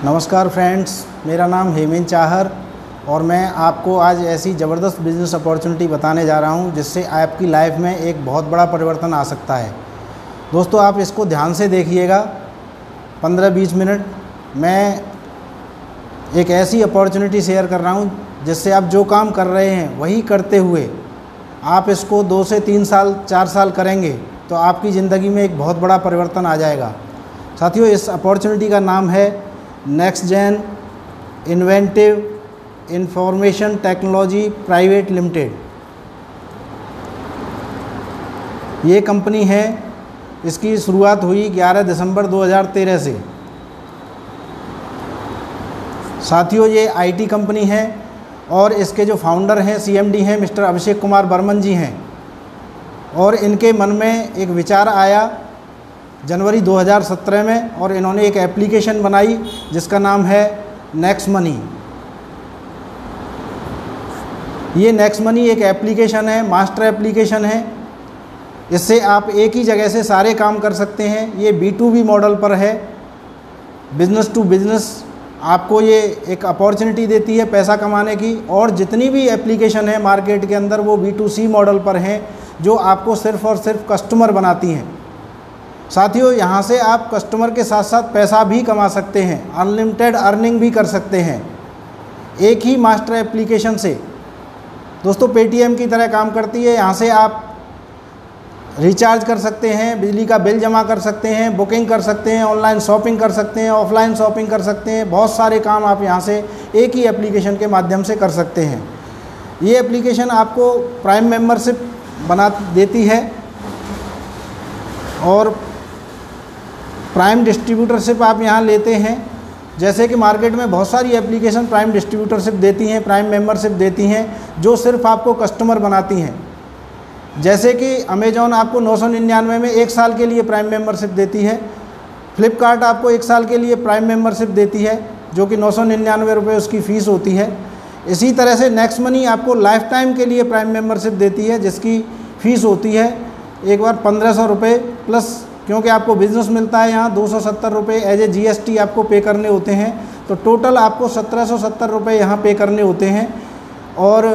नमस्कार फ्रेंड्स, मेरा नाम हेमेंद्र चाहर और मैं आपको आज ऐसी ज़बरदस्त बिज़नेस अपॉर्चुनिटी बताने जा रहा हूं जिससे आपकी लाइफ में एक बहुत बड़ा परिवर्तन आ सकता है। दोस्तों, आप इसको ध्यान से देखिएगा। 15-20 मिनट मैं एक ऐसी अपॉर्चुनिटी शेयर कर रहा हूं जिससे आप जो काम कर रहे हैं वही करते हुए आप इसको 2 से 3 साल 4 साल करेंगे तो आपकी ज़िंदगी में एक बहुत बड़ा परिवर्तन आ जाएगा। साथियों, इस अपॉर्चुनिटी का नाम है next gen inventive information technology private limited. ये कंपनी है, इसकी शुरुआत हुई 11 दिसंबर 2013 से। साथियों, ये आईटी कंपनी है और इसके जो फाउंडर हैं, सीएमडी हैं, मिस्टर अभिषेक कुमार बर्मन जी हैं। और इनके मन में एक विचार आया जनवरी 2017 में और इन्होंने एक एप्लीकेशन बनाई जिसका नाम है नेक्स्ट मनी। ये नेक्स्ट मनी एक एप्लीकेशन है, मास्टर एप्लीकेशन है। इससे आप एक ही जगह से सारे काम कर सकते हैं। ये B2B मॉडल पर है, बिजनेस टू बिजनेस। आपको ये एक अपॉर्चुनिटी देती है पैसा कमाने की। और जितनी भी एप्लीकेशन है मार्केट के अंदर वो B2C मॉडल पर हैं, जो आपको सिर्फ़ और सिर्फ कस्टमर बनाती हैं। साथियों, यहाँ से आप कस्टमर के साथ साथ पैसा भी कमा सकते हैं, अनलिमिटेड अर्निंग भी कर सकते हैं एक ही मास्टर एप्लीकेशन से। दोस्तों, पेटीएम की तरह काम करती है। यहाँ से आप रिचार्ज कर सकते हैं, बिजली का बिल जमा कर सकते हैं, बुकिंग कर सकते हैं, ऑनलाइन शॉपिंग कर सकते हैं, ऑफलाइन शॉपिंग कर सकते हैं। बहुत सारे काम आप यहाँ से एक ही एप्लीकेशन के माध्यम से कर सकते हैं। ये एप्लीकेशन आपको प्राइम मेंबरशिप बना देती है और प्राइम डिस्ट्रीब्यूटरशिप आप यहाँ लेते हैं। जैसे कि मार्केट में बहुत सारी एप्लीकेशन प्राइम डिस्ट्रीब्यूटरशिप देती हैं, प्राइम मेंबरशिप देती हैं, जो सिर्फ आपको कस्टमर बनाती हैं। जैसे कि अमेजॉन आपको 999 में 1 साल के लिए प्राइम मेंबरशिप देती है। फ्लिपकार्ट आपको 1 साल के लिए प्राइम मेंबरशिप देती है, जो कि 999 रुपये उसकी फ़ीस होती है। इसी तरह से नेक्स्ट मनी आपको लाइफ टाइम के लिए प्राइम मेंबरशिप देती है, जिसकी फ़ीस होती है एक बार 1500 रुपये प्लस, क्योंकि आपको बिज़नेस मिलता है यहाँ 270 रुपये एज ए GST आपको पे करने होते हैं। तो टोटल आपको 1770 रुपये यहाँ पे करने होते हैं। और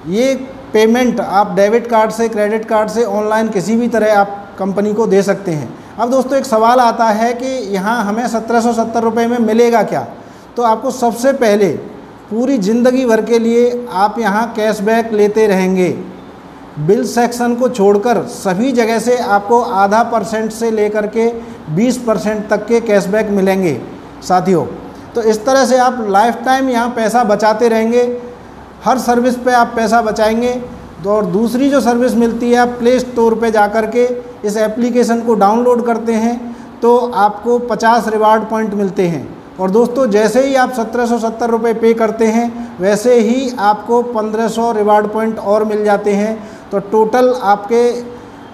ये पेमेंट आप डेबिट कार्ड से, क्रेडिट कार्ड से, ऑनलाइन किसी भी तरह आप कंपनी को दे सकते हैं। अब दोस्तों, एक सवाल आता है कि यहाँ हमें 1770 रुपये में मिलेगा क्या? तो आपको सबसे पहले पूरी ज़िंदगी भर के लिए आप यहाँ कैशबैक लेते रहेंगे। बिल सेक्शन को छोड़कर सभी जगह से आपको आधा % से लेकर के 20% तक के कैशबैक मिलेंगे साथियों। तो इस तरह से आप लाइफ टाइम यहाँ पैसा बचाते रहेंगे। हर सर्विस पे आप पैसा बचाएंगे। और दूसरी जो सर्विस मिलती है, आप प्ले स्टोर पे जाकर के इस एप्लीकेशन को डाउनलोड करते हैं तो आपको 50 रिवार्ड पॉइंट मिलते हैं। और दोस्तों, जैसे ही आप 1770 रुपये पे करते हैं वैसे ही आपको 1500 रिवार्ड पॉइंट और मिल जाते हैं। तो टोटल आपके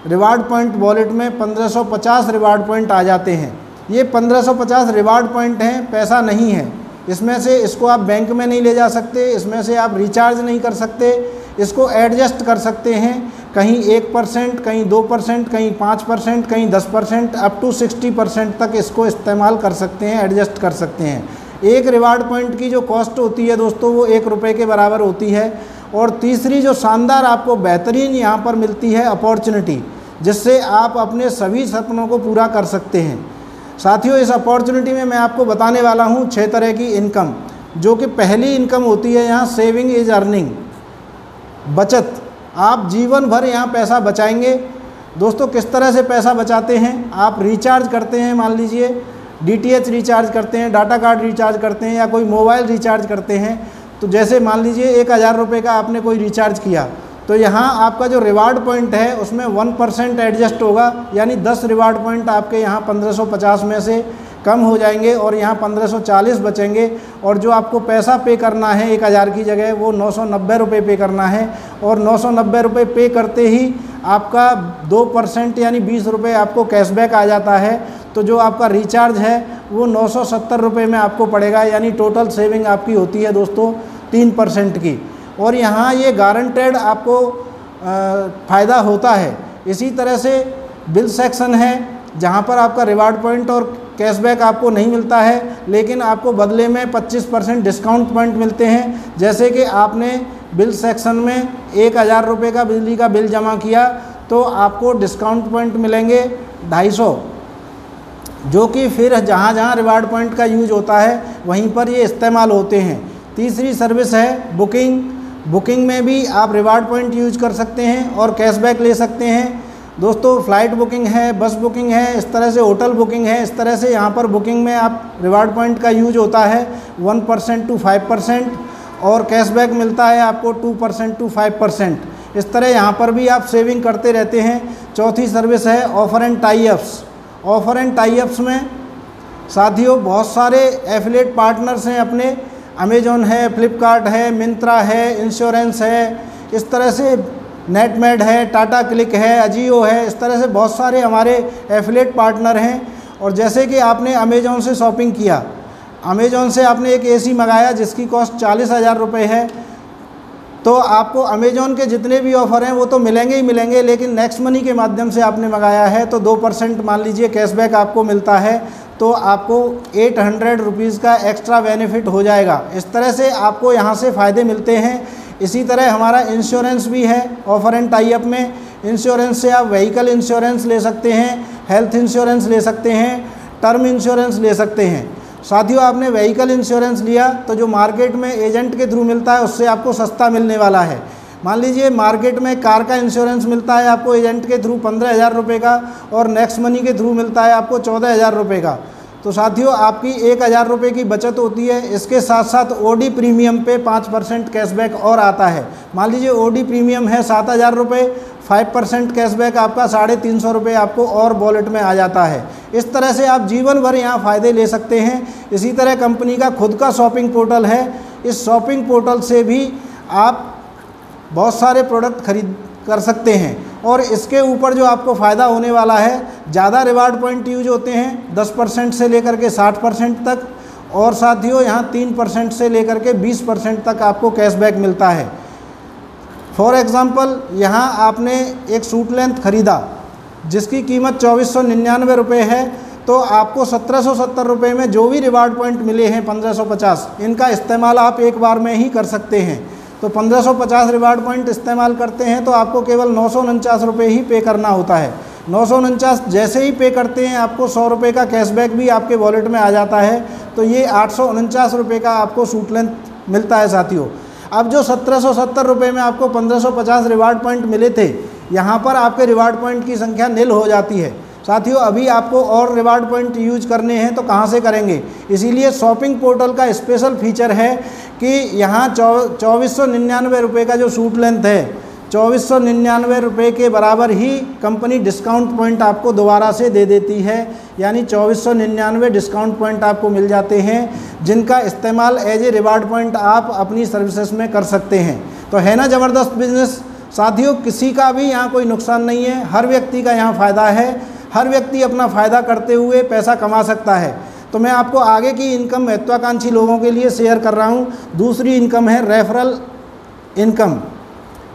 रिवार्ड पॉइंट वॉलेट में 1550 रिवार्ड पॉइंट आ जाते हैं। ये 1550 रिवार्ड पॉइंट हैं, पैसा नहीं है। इसमें से इसको आप बैंक में नहीं ले जा सकते, इसमें से आप रिचार्ज नहीं कर सकते। इसको एडजस्ट कर सकते हैं, कहीं 1%, कहीं 2%, कहीं 5%, कहीं 10%, अप टू 60% तक इसको इस्तेमाल कर सकते हैं, एडजस्ट कर सकते हैं। एक रिवार्ड पॉइंट की जो कॉस्ट होती है दोस्तों, वो 1 रुपये के बराबर होती है। और तीसरी जो शानदार आपको बेहतरीन यहाँ पर मिलती है अपॉर्चुनिटी, जिससे आप अपने सभी सपनों को पूरा कर सकते हैं। साथियों, इस अपॉर्चुनिटी में मैं आपको बताने वाला हूँ 6 तरह की इनकम। जो कि पहली इनकम होती है यहाँ सेविंग इज अर्निंग, बचत। आप जीवन भर यहाँ पैसा बचाएंगे। दोस्तों, किस तरह से पैसा बचाते हैं? आप रिचार्ज करते हैं, मान लीजिए DTH रिचार्ज करते हैं, डाटा कार्ड रिचार्ज करते हैं या कोई मोबाइल रिचार्ज करते हैं। तो जैसे मान लीजिए 1000 रुपये का आपने कोई रिचार्ज किया, तो यहाँ आपका जो रिवार्ड पॉइंट है उसमें 1% एडजस्ट होगा, यानी 10 रिवार्ड पॉइंट आपके यहाँ 1550 में से कम हो जाएंगे और यहाँ 1540 बचेंगे। और जो आपको पैसा पे करना है 1000 की जगह, वो 990 रुपये पे करना है। और 990 रुपये पे करते ही आपका 2% यानी 20 रुपये आपको कैशबैक आ जाता है। तो जो आपका रिचार्ज है वो 970 रुपये में आपको पड़ेगा, यानी टोटल सेविंग आपकी होती है दोस्तों 3% की। और यहाँ ये गारंटेड आपको फ़ायदा होता है। इसी तरह से बिल सेक्शन है, जहाँ पर आपका रिवार्ड पॉइंट और कैशबैक आपको नहीं मिलता है, लेकिन आपको बदले में 25% डिस्काउंट पॉइंट मिलते हैं। जैसे कि आपने बिल सेक्शन में 1000 रुपये का बिजली का बिल जमा किया तो आपको डिस्काउंट पॉइंट मिलेंगे 250, जो कि फिर जहाँ जहाँ रिवार्ड पॉइंट का यूज होता है वहीं पर ये इस्तेमाल होते हैं। तीसरी सर्विस है बुकिंग। बुकिंग में भी आप रिवार्ड पॉइंट यूज कर सकते हैं और कैशबैक ले सकते हैं। दोस्तों फ्लाइट बुकिंग है, बस बुकिंग है, इस तरह से होटल बुकिंग है, इस तरह से यहाँ पर बुकिंग में आप रिवार्ड पॉइंट का यूज होता है 1% to 5% और कैशबैक मिलता है आपको 2% to 5%। इस तरह यहाँ पर भी आप सेविंग करते रहते हैं। चौथी सर्विस है offer and tie ups. Offer and tie ups में साथियों बहुत सारे एफिलिएट पार्टनर्स हैं अपने, अमेजॉन है, फ्लिपकार्ट है, मिंत्रा है, इंश्योरेंस है, इस तरह से नेटमेड है, टाटा क्लिक है, अजियो है, इस तरह से बहुत सारे हमारे एफिलिएट पार्टनर हैं। और जैसे कि आपने अमेजॉन से शॉपिंग किया, अमेजॉन से आपने एक एसी मंगाया जिसकी कॉस्ट 40,000 रुपये है, तो आपको अमेजॉन के जितने भी ऑफ़र हैं वो तो मिलेंगे ही मिलेंगे, लेकिन नेक्स्ट मनी के माध्यम से आपने मंगाया है तो 2% मान लीजिए कैशबैक आपको मिलता है, तो आपको 800 रुपीज़ का एक्स्ट्रा बेनिफिट हो जाएगा। इस तरह से आपको यहाँ से फ़ायदे मिलते हैं। इसी तरह हमारा इंश्योरेंस भी है ऑफ़र एंड टाई अप में। इंश्योरेंस से आप व्हीकल इंश्योरेंस ले सकते हैं, हेल्थ इंश्योरेंस ले सकते हैं, टर्म इंश्योरेंस ले सकते हैं। साथियों आपने व्हीकल इंश्योरेंस लिया तो जो मार्केट में एजेंट के थ्रू मिलता है उससे आपको सस्ता मिलने वाला है। मान लीजिए मार्केट में कार का इंश्योरेंस मिलता है आपको एजेंट के थ्रू 15,000 रुपये का और नेक्स्ट मनी के थ्रू मिलता है आपको 14,000 रुपये का। तो साथियों आपकी 1,000 रुपये की बचत होती है। इसके साथ साथ ओडी प्रीमियम पे 5% कैशबैक और आता है। मान लीजिए ओडी प्रीमियम है 7,000 रुपये, 5% कैशबैक आपका 350 रुपये आपको और वॉलेट में आ जाता है। इस तरह से आप जीवन भर यहाँ फ़ायदे ले सकते हैं। इसी तरह कंपनी का खुद का शॉपिंग पोर्टल है। इस शॉपिंग पोर्टल से भी आप बहुत सारे प्रोडक्ट खरीद कर सकते हैं और इसके ऊपर जो आपको फ़ायदा होने वाला है, ज़्यादा रिवार्ड पॉइंट यूज होते हैं 10% से लेकर के 60% तक, और साथियों यहाँ 3% से लेकर के 20% तक आपको कैशबैक मिलता है। फॉर एग्ज़ाम्पल यहाँ आपने एक सूट लेंथ ख़रीदा जिसकी कीमत 2499 रुपये है, तो आपको 1770 रुपये में जो भी रिवार्ड पॉइंट मिले हैं 1550, इनका इस्तेमाल आप एक बार में ही कर सकते हैं। तो 1550 रिवार्ड पॉइंट इस्तेमाल करते हैं तो आपको केवल 949 रुपये ही पे करना होता है। 949 जैसे ही पे करते हैं आपको 100 रुपये का कैशबैक भी आपके वॉलेट में आ जाता है। तो ये 849 रुपये का आपको सूट लेंथ मिलता है साथियों। अब जो 1770 रुपये में आपको 1550 रिवार्ड पॉइंट मिले थे, यहाँ पर आपके रिवार्ड पॉइंट की संख्या निल हो जाती है। साथियों अभी आपको और रिवार्ड पॉइंट यूज करने हैं तो कहाँ से करेंगे, इसीलिए शॉपिंग पोर्टल का स्पेशल फीचर है कि यहाँ 2499 रुपये का जो सूट लेंथ है, 2499 रुपये के बराबर ही कंपनी डिस्काउंट पॉइंट आपको दोबारा से दे देती है। यानी 2499 डिस्काउंट पॉइंट आपको मिल जाते हैं जिनका इस्तेमाल एज ए रिवार्ड पॉइंट आप अपनी सर्विसेज में कर सकते हैं। तो है ना ज़बरदस्त बिजनेस। साथियों किसी का भी यहाँ कोई नुकसान नहीं है, हर व्यक्ति का यहाँ फ़ायदा है। हर व्यक्ति अपना फ़ायदा करते हुए पैसा कमा सकता है। तो मैं आपको आगे की इनकम महत्वाकांक्षी लोगों के लिए शेयर कर रहा हूँ। दूसरी इनकम है रेफरल इनकम।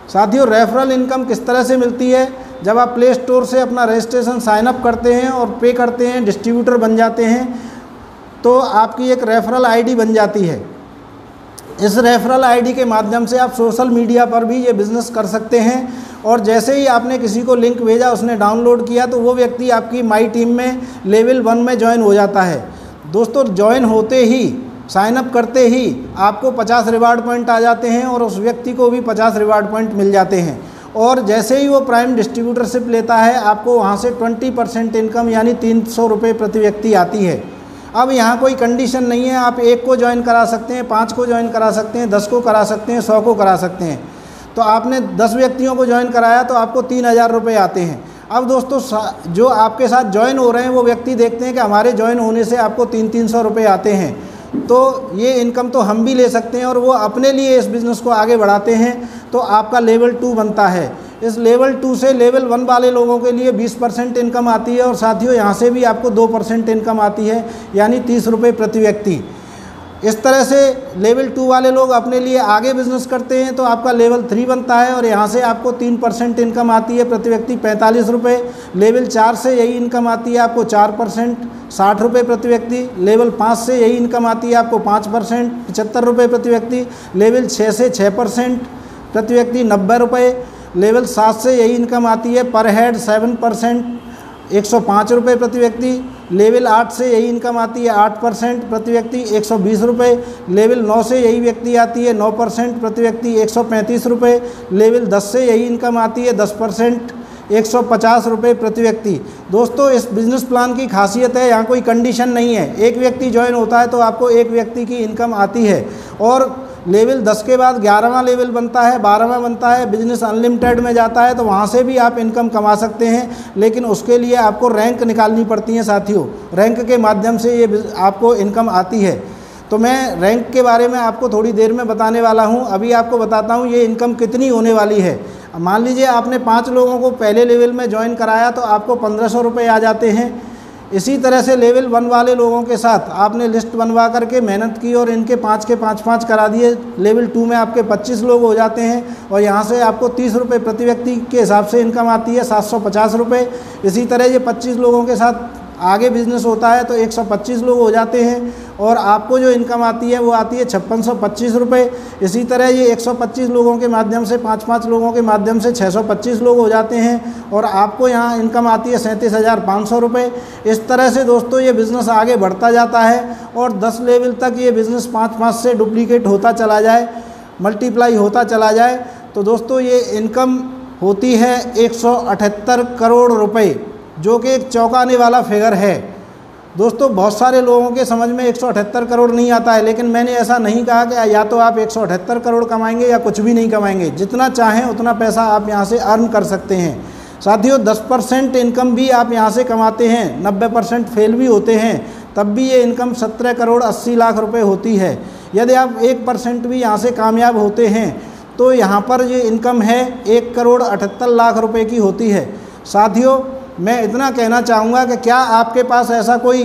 साथियों रेफरल इनकम किस तरह से मिलती है, जब आप प्ले स्टोर से अपना रजिस्ट्रेशन साइन अप करते हैं और पे करते हैं, डिस्ट्रीब्यूटर बन जाते हैं, तो आपकी एक रेफरल आईडी बन जाती है। इस रेफरल आईडी के माध्यम से आप सोशल मीडिया पर भी ये बिज़नेस कर सकते हैं और जैसे ही आपने किसी को लिंक भेजा, उसने डाउनलोड किया, तो वो व्यक्ति आपकी माई टीम में लेवल 1 में ज्वाइन हो जाता है। दोस्तों ज्वाइन होते ही, साइन अप करते ही आपको 50 रिवार्ड पॉइंट आ जाते हैं और उस व्यक्ति को भी 50 रिवार्ड पॉइंट मिल जाते हैं। और जैसे ही वो प्राइम डिस्ट्रीब्यूटरशिप लेता है, आपको वहाँ से 20% इनकम यानी 300 रुपये प्रति व्यक्ति आती है। अब यहाँ कोई कंडीशन नहीं है, आप 1 को ज्वाइन करा सकते हैं, 5 को ज्वाइन करा सकते हैं, 10 को करा सकते हैं, 100 को करा सकते हैं। तो आपने 10 व्यक्तियों को ज्वाइन कराया तो आपको 3000 रुपये आते हैं। अब दोस्तों जो आपके साथ ज्वाइन हो रहे हैं वो व्यक्ति देखते हैं कि हमारे ज्वाइन होने से आपको 300 रुपये आते हैं, तो ये इनकम तो हम भी ले सकते हैं, और वो अपने लिए इस बिज़नेस को आगे बढ़ाते हैं। तो आपका लेवल 2 बनता है। इस लेवल 2 से लेवल 1 वाले लोगों के लिए 20% इनकम आती है और साथियों यहाँ से भी आपको 2% इनकम आती है, यानी 30 रुपये प्रति व्यक्ति। इस तरह से लेवल 2 वाले लोग अपने लिए आगे बिजनेस करते हैं तो आपका लेवल 3 बनता है और यहाँ से आपको 3% इनकम आती है प्रति व्यक्ति 45 रुपये। लेवल 4 से यही इनकम आती है आपको 4% 60 रुपये प्रति व्यक्ति। लेवल 5 से यही इनकम आती है आपको 5% 75 रुपये प्रति व्यक्ति। लेवल 6 से 6% प्रति व्यक्ति 90 रुपये। लेवल 7 से यही इनकम आती है पर हेड 7% 105 रुपये प्रति व्यक्ति। लेवल 8 से यही इनकम आती है 8% प्रति व्यक्ति 120 रुपये। लेवल 9 से यही व्यक्ति आती है 9% प्रति व्यक्ति 135 रुपये। लेवल 10 से यही इनकम आती है 10% 150 रुपये प्रति व्यक्ति। दोस्तों इस बिज़नेस प्लान की खासियत है, यहाँ कोई कंडीशन नहीं है। एक व्यक्ति ज्वाइन होता है तो आपको एक व्यक्ति की इनकम आती है और लेवल 10 के बाद 11वां लेवल बनता है, 12वां बनता है, बिजनेस अनलिमिटेड में जाता है तो वहाँ से भी आप इनकम कमा सकते हैं, लेकिन उसके लिए आपको रैंक निकालनी पड़ती है साथियों। रैंक के माध्यम से ये आपको इनकम आती है। तो मैं रैंक के बारे में आपको थोड़ी देर में बताने वाला हूँ। अभी आपको बताता हूँ ये इनकम कितनी होने वाली है। मान लीजिए आपने 5 लोगों को पहले लेवल में ज्वाइन कराया तो आपको 1500 रुपये आ जाते हैं। इसी तरह से लेवल 1 वाले लोगों के साथ आपने लिस्ट बनवा करके मेहनत की और इनके 5 के 5 करा दिए। लेवल 2 में आपके 25 लोग हो जाते हैं और यहाँ से आपको 30 रुपये प्रति व्यक्ति के हिसाब से इनकम आती है 750 रुपये। इसी तरह ये 25 लोगों के साथ आगे बिजनेस होता है तो 125 लोग हो जाते हैं और आपको जो इनकम आती है वो आती है 5625 रुपये। इसी तरह ये 125 लोगों के माध्यम से 5 लोगों के माध्यम से 625 लोग हो जाते हैं और आपको यहाँ इनकम आती है 37,500 रुपये। इस तरह से दोस्तों ये बिज़नेस आगे बढ़ता जाता है और 10 लेवल तक ये बिज़नेस 5 से डुप्लीकेट होता चला जाए, मल्टीप्लाई होता चला जाए तो दोस्तों ये इनकम होती है 178 करोड़ रुपये, जो कि एक चौंकाने वाला फिगर है। दोस्तों बहुत सारे लोगों के समझ में 178 करोड़ नहीं आता है, लेकिन मैंने ऐसा नहीं कहा कि या तो आप 178 करोड़ कमाएंगे या कुछ भी नहीं कमाएंगे। जितना चाहें उतना पैसा आप यहाँ से अर्न कर सकते हैं। साथियों 10% इनकम भी आप यहाँ से कमाते हैं, 90% फेल भी होते हैं, तब भी ये इनकम 17 करोड़ 80 लाख रुपये होती है। यदि आप 1% भी यहाँ से कामयाब होते हैं तो यहाँ पर ये इनकम है 1 करोड़ 78 लाख रुपये की होती है। साथियों मैं इतना कहना चाहूँगा कि क्या आपके पास ऐसा कोई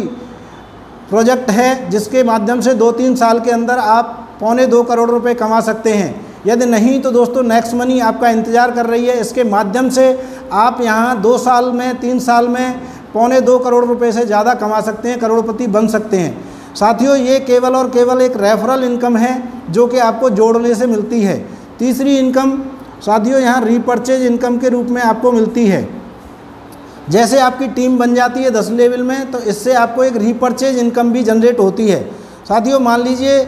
प्रोजेक्ट है जिसके माध्यम से 2-3 साल के अंदर आप 1.25 करोड़ रुपए कमा सकते हैं? यदि नहीं तो दोस्तों नेक्स्ट मनी आपका इंतज़ार कर रही है। इसके माध्यम से आप यहाँ 2 साल में 3 साल में 1.25 करोड़ रुपए से ज़्यादा कमा सकते हैं, करोड़पति बन सकते हैं। साथियों ये केवल और केवल एक रेफरल इनकम है जो कि आपको जोड़ने से मिलती है। तीसरी इनकम साथियों यहाँ रीपर्चेज इनकम के रूप में आपको मिलती है। जैसे आपकी टीम बन जाती है 10 लेवल में तो इससे आपको एक रीपर्चेज इनकम भी जनरेट होती है। साथियों मान लीजिए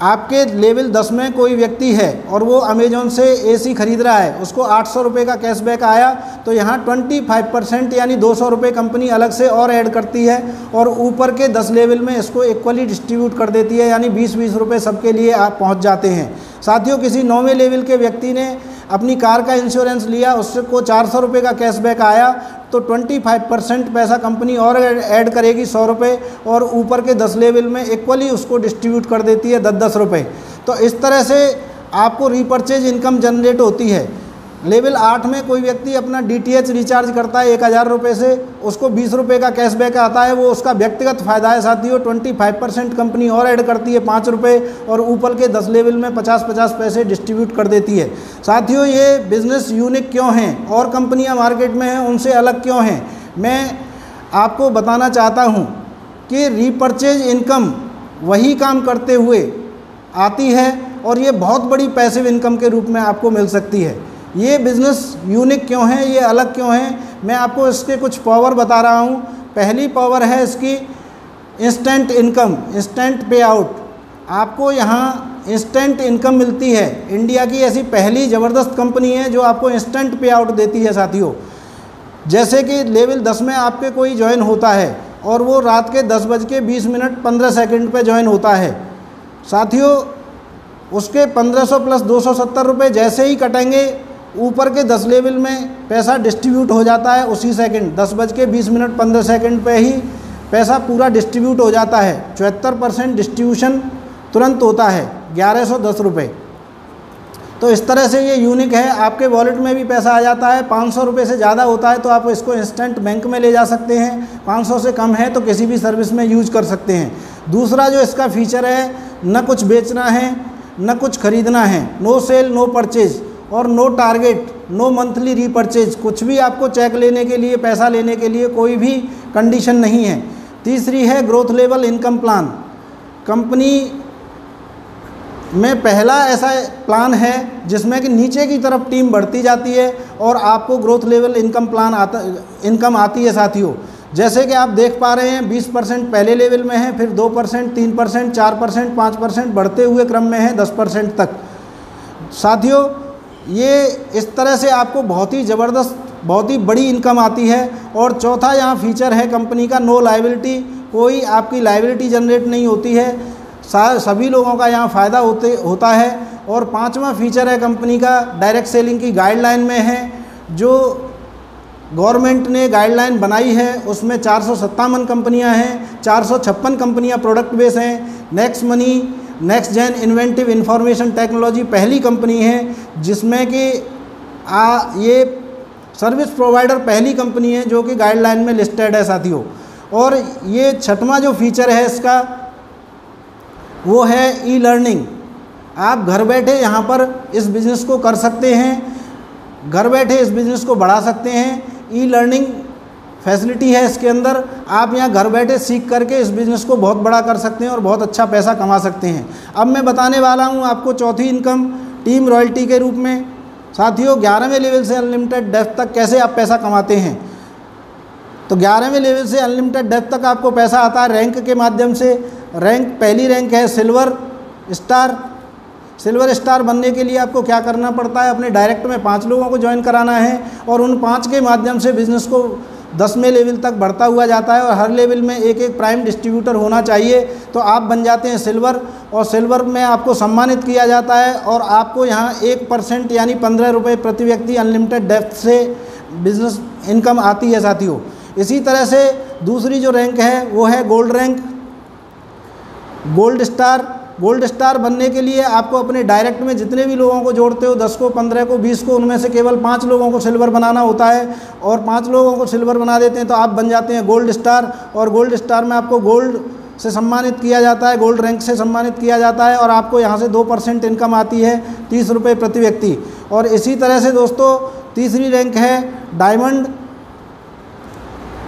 आपके लेवल 10 में कोई व्यक्ति है और वो अमेज़ॉन से एसी खरीद रहा है, उसको 800 रुपये का कैशबैक आया तो यहाँ 25% यानी 200 रुपये कंपनी अलग से और ऐड करती है और ऊपर के 10 लेवल में इसको इक्वली डिस्ट्रीब्यूट कर देती है, यानी 20-20 रुपये सबके लिए आप पहुँच जाते हैं। साथियों किसी 9वें लेवल के व्यक्ति ने अपनी कार का इंश्योरेंस लिया, उससे को 400 रुपये का कैशबैक आया तो 25% पैसा कंपनी और ऐड करेगी 100 रुपये और ऊपर के 10 लेवल में इक्वली उसको डिस्ट्रीब्यूट कर देती है 10-10 रुपये। तो इस तरह से आपको रीपर्चेज इनकम जनरेट होती है। लेवल 8 में कोई व्यक्ति अपना DTH रिचार्ज करता है 1000 रुपये से, उसको 20 रुपये का कैशबैक आता है, वो उसका व्यक्तिगत फ़ायदा है। साथियों 25% कंपनी और ऐड करती है 5 रुपये और ऊपर के 10 लेवल में 50-50 पैसे डिस्ट्रीब्यूट कर देती है। साथियों ये बिज़नेस यूनिक क्यों हैं और कंपनियां मार्केट में हैं उनसे अलग क्यों हैं, मैं आपको बताना चाहता हूँ कि रीपर्चेज इनकम वही काम करते हुए आती है और ये बहुत बड़ी पैसिव इनकम के रूप में आपको मिल सकती है। ये बिज़नेस यूनिक क्यों है, ये अलग क्यों है, मैं आपको इसके कुछ पावर बता रहा हूँ। पहली पावर है इसकी इंस्टेंट इनकम, इंस्टेंट पे आउट। आपको यहाँ इंस्टेंट इनकम मिलती है। इंडिया की ऐसी पहली ज़बरदस्त कंपनी है जो आपको इंस्टेंट पे आउट देती है। साथियों जैसे कि लेवल 10 में आपके कोई ज्वाइन होता है और वो रात के 10:20 पे ज्वाइन होता है। साथियों उसके 1500 + 270 रुपये जैसे ही कटेंगे ऊपर के 10 लेवल में पैसा डिस्ट्रीब्यूट हो जाता है उसी सेकंड, 10:20 पे ही पैसा पूरा डिस्ट्रीब्यूट हो जाता है। 74% डिस्ट्रीब्यूशन तुरंत होता है, 1110 रुपये। तो इस तरह से ये यूनिक है। आपके वॉलेट में भी पैसा आ जाता है। 500 रुपये से ज़्यादा होता है तो आप इसको इंस्टेंट बैंक में ले जा सकते हैं, 500 से कम है तो किसी भी सर्विस में यूज कर सकते हैं। दूसरा जो इसका फीचर है न कुछ बेचना है न कुछ खरीदना है, नो सेल नो परचेज, और no target, no monthly repurchase, कुछ भी आपको चेक लेने के लिए, पैसा लेने के लिए कोई भी कंडीशन नहीं है। तीसरी है growth level income plan. Company में पहला ऐसा प्लान है जिसमें कि नीचे की तरफ टीम बढ़ती जाती है और आपको ग्रोथ लेवल इनकम आती है साथियों। जैसे कि आप देख पा रहे हैं 20% पहले लेवल में है, फिर 2%, 3%, 4%, 5% बढ़ते हुए क्रम में है 10% तक। साथियों ये इस तरह से आपको बहुत ही ज़बरदस्त, बहुत ही बड़ी इनकम आती है। और चौथा यहाँ फीचर है कंपनी का नो लायबिलिटी, कोई आपकी लायबिलिटी जनरेट नहीं होती है, सभी लोगों का यहाँ फ़ायदा होता है। और पांचवा फीचर है कंपनी का डायरेक्ट सेलिंग की गाइडलाइन में है, जो गवर्नमेंट ने गाइडलाइन बनाई है उसमें 457 कंपनियां हैं, 456 कंपनियां प्रोडक्ट बेस हैं। Next money next gen inventive information technology पहली कंपनी है जिसमें कि ये सर्विस प्रोवाइडर पहली कंपनी है जो कि गाइडलाइन में लिस्टेड है साथियों। और ये छठवां जो फीचर है इसका वो है ई लर्निंग। आप घर बैठे यहाँ पर इस बिज़नेस को कर सकते हैं, घर बैठे इस बिज़नेस को बढ़ा सकते हैं। ई लर्निंग फैसिलिटी है इसके अंदर, आप यहाँ घर बैठे सीख करके इस बिज़नेस को बहुत बड़ा कर सकते हैं और बहुत अच्छा पैसा कमा सकते हैं। अब मैं बताने वाला हूँ आपको चौथी इनकम टीम रॉयल्टी के रूप में। साथियों 11वें लेवल से अनलिमिटेड डेप्थ तक कैसे आप पैसा कमाते हैं, तो 11वें लेवल से अनलिमिटेड डेप्थ तक आपको पैसा आता है रैंक के माध्यम से। रैंक पहली रैंक है सिल्वर स्टार। सिल्वर स्टार बनने के लिए आपको क्या करना पड़ता है, अपने डायरेक्ट में 5 लोगों को ज्वाइन कराना है और उन 5 के माध्यम से बिज़नेस को 10वें लेवल तक बढ़ता हुआ जाता है और हर लेवल में एक एक प्राइम डिस्ट्रीब्यूटर होना चाहिए। तो आप बन जाते हैं सिल्वर और सिल्वर में आपको सम्मानित किया जाता है और आपको यहाँ 1% यानी 15 रुपये प्रति व्यक्ति अनलिमिटेड डेप्थ से बिज़नेस इनकम आती है साथियों। इसी तरह से दूसरी जो रैंक है वो है gold rank, gold star. Gold star बनने के लिए आपको अपने डायरेक्ट में जितने भी लोगों को जोड़ते हो 10 को 15 को 20 को, उनमें से केवल 5 लोगों को सिल्वर बनाना होता है और 5 लोगों को सिल्वर बना देते हैं तो आप बन जाते हैं गोल्ड स्टार। और गोल्ड स्टार में आपको गोल्ड से सम्मानित किया जाता है, गोल्ड रैंक से सम्मानित किया जाता है और आपको यहाँ से 2% इनकम आती है 30 रुपये प्रति व्यक्ति। और इसी तरह से दोस्तों तीसरी रैंक है डायमंड।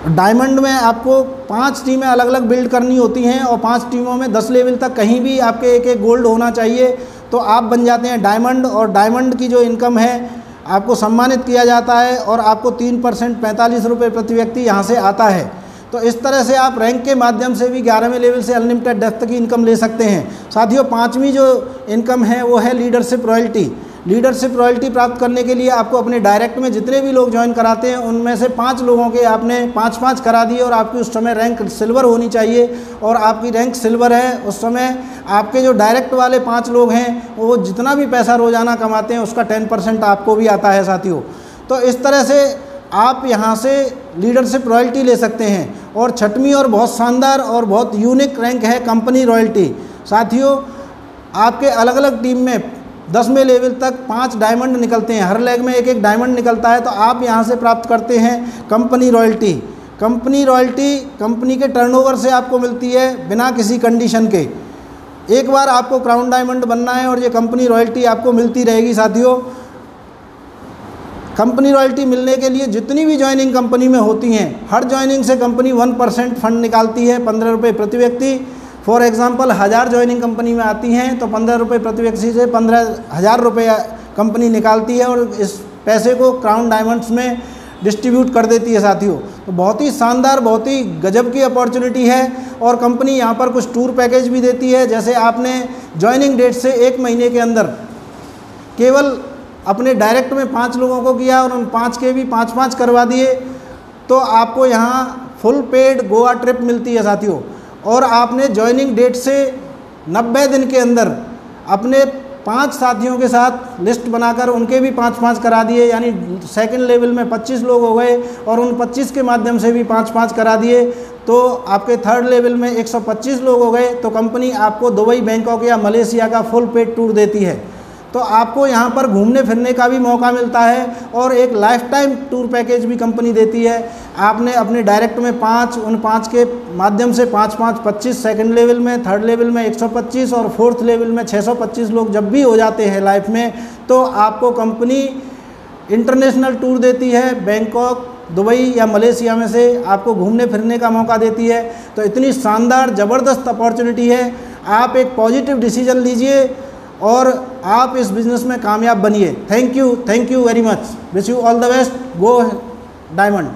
डायमंड में आपको 5 टीमें अलग अलग बिल्ड करनी होती हैं और 5 टीमों में 10 लेवल तक कहीं भी आपके एक एक गोल्ड होना चाहिए तो आप बन जाते हैं डायमंड। और डायमंड की जो इनकम है आपको सम्मानित किया जाता है और आपको 3% 45 रुपये प्रति व्यक्ति यहाँ से आता है। तो इस तरह से आप रैंक के माध्यम से भी 11वें लेवल से अनलिमिटेड डेप्थ की इनकम ले सकते हैं। साथियों 5वीं जो इनकम है वो है लीडरशिप रॉयल्टी। लीडरशिप रॉयल्टी प्राप्त करने के लिए आपको अपने डायरेक्ट में जितने भी लोग ज्वाइन कराते हैं उनमें से 5 लोगों के आपने 5-5 करा दिए और आपकी उस समय रैंक सिल्वर होनी चाहिए और आपकी रैंक सिल्वर है उस समय आपके जो डायरेक्ट वाले 5 लोग हैं वो जितना भी पैसा रोज़ाना कमाते हैं उसका 10% आपको भी आता है साथियों। तो इस तरह से आप यहाँ से लीडरशिप रॉयल्टी ले सकते हैं। और छठवीं और बहुत शानदार और बहुत यूनिक रैंक है कंपनी रॉयल्टी। साथियों आपके अलग अलग टीम में 10वें लेवल तक 5 डायमंड निकलते हैं, हर लेग में एक एक डायमंड निकलता है तो आप यहाँ से प्राप्त करते हैं company royalty. Company royalty company के टर्नओवर से आपको मिलती है बिना किसी कंडीशन के। एक बार आपको क्राउन डायमंड बनना है और ये कंपनी रॉयल्टी आपको मिलती रहेगी साथियों। कंपनी रॉयल्टी मिलने के लिए जितनी भी ज्वाइनिंग कंपनी में होती हैं हर ज्वाइनिंग से कंपनी 1% फंड निकालती है 15 रुपये प्रति व्यक्ति। फॉर एग्जांपल 1000 ज्वाइनिंग कंपनी में आती हैं तो 15 रुपये प्रति व्यक्ति से 15,000 रुपये कंपनी निकालती है और इस पैसे को क्राउन डायमंड्स में डिस्ट्रीब्यूट कर देती है साथियों। तो बहुत ही शानदार बहुत ही गजब की अपॉर्चुनिटी है। और कंपनी यहाँ पर कुछ टूर पैकेज भी देती है, जैसे आपने ज्वाइनिंग डेट से 1 महीने के अंदर केवल अपने डायरेक्ट में 5 लोगों को किया और उन 5 के भी 5-5 करवा दिए तो आपको यहाँ फुल पेड गोवा ट्रिप मिलती है साथियों। और आपने ज्वाइनिंग डेट से 90 दिन के अंदर अपने 5 साथियों के साथ लिस्ट बनाकर उनके भी 5-5 करा दिए, यानी सेकंड लेवल में 25 लोग हो गए और उन 25 के माध्यम से भी 5-5 करा दिए तो आपके थर्ड लेवल में 125 लोग हो गए। तो कंपनी आपको दुबई, बैंकॉक या मलेशिया का फुल पेड टूर देती है। तो आपको यहाँ पर घूमने फिरने का भी मौका मिलता है और एक लाइफ टाइम टूर पैकेज भी कंपनी देती है। आपने अपने डायरेक्ट में 5, उन 5 के माध्यम से 5-5 25, सेकंड लेवल में, थर्ड लेवल में 125 और फोर्थ लेवल में 625 लोग जब भी हो जाते हैं लाइफ में, तो आपको कंपनी इंटरनेशनल टूर देती है। बैंकॉक, दुबई या मलेशिया में से आपको घूमने फिरने का मौका देती है। तो इतनी शानदार ज़बरदस्त अपॉर्चुनिटी है। आप एक पॉजिटिव डिसीजन लीजिए और आप इस बिज़नेस में कामयाब बनिए। Thank you very much. Wish you all the best. Go diamond.